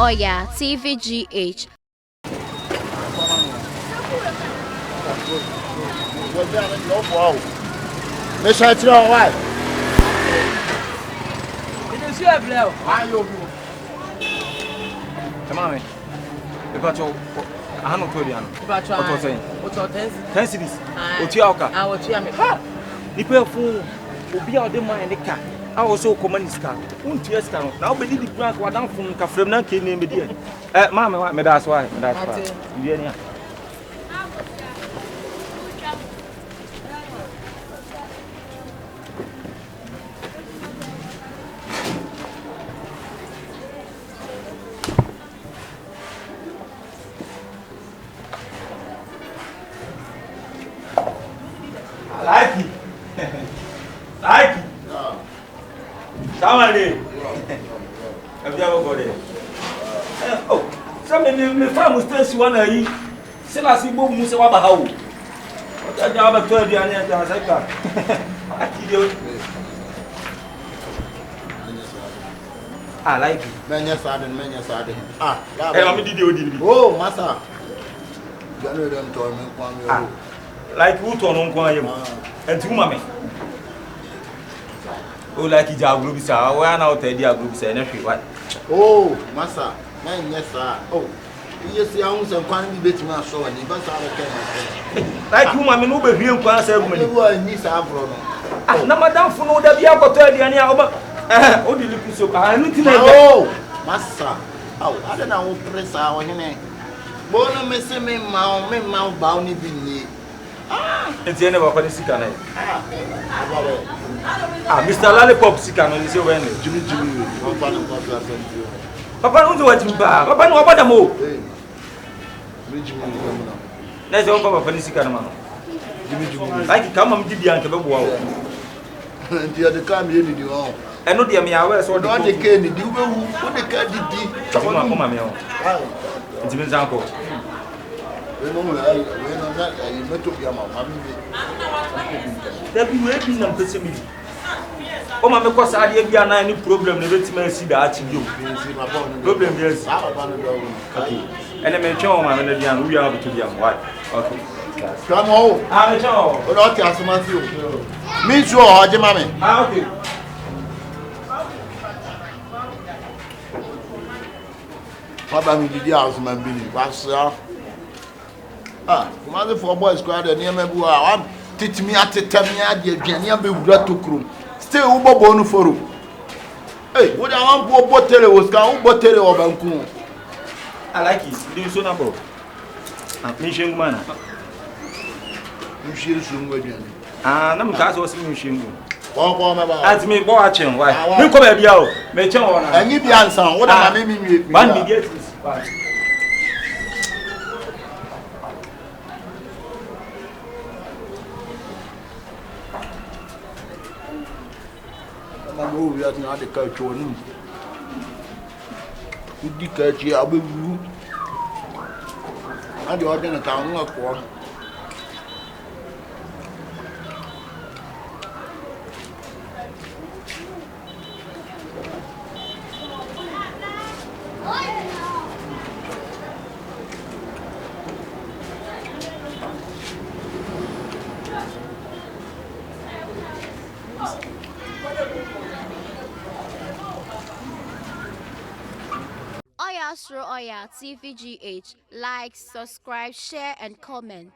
Oya TVGH. Why? Come on, if I told I don't know, what was saying? What's your 10 cities. What you are? I will cheer me. Nipa fool will be out the mind the car. I was so common this car. Won't you ask now? Believe the brand was down from Cafremna came in the dear. Mamma, that's why. That's why. Like it. Like it. Somebody. Have you ever got it? Oh, some of the family still one of you. Still, I see both Musa Wabaho. What I have a 12 year and I like it. Many sardine. Ah, I'm did. oh, Massa. You know them torment. Like who turn on Quayam and 2 mammy. Oh, like it's our group, sir. Why now tell your group, say, what? Oh, Massa. Man, yes, sir. Oh, yes, I was a quantity bit my show and you must have a Like whom I mean, who be here, you were in this abroad. No, madame, for no, that be able to tell you any other. Oh, you look so bad. Oh, Massa. Oh, I don't know, press our name. Bona missing me, mount, bounty be. It's the end of our sick. Mr. Lollipop sick and say when Jimmy, Papa don't do what you buy. Papa no about the move. Let's go Papa sick and man. Jimmy, like come and give you uncle. And the other come here, you know. I know the me aware so don't take any do what the cat did. Come on, me. It's been uncle. There be waiting on possibility. Oh, my because I didn't get any problem. The victim see the attribute. Problem, yes. Okay. And I mention my melody and we are to be on what? Okay. Come on. I'm a child. But not as much. Me sure, Hajimami. Okay. Papa, me did the house, my billy. What's up? Mother for boys crowd near me. I'm teach me at the time. The Genia be brought to crew. Still, Uber Bonu for you. Hey, what I want for bottle was going bottle of Banku. I like it. Do so number. Mission man. You should soon with you. I'm cast was mission. As me watching. Why? You come here, yo. Make sure. And give the answer. What am I meaning? One get we are not the culture. With the culture, I will do. And the other town of war. Oya TVGH. Like, subscribe, share, and comment.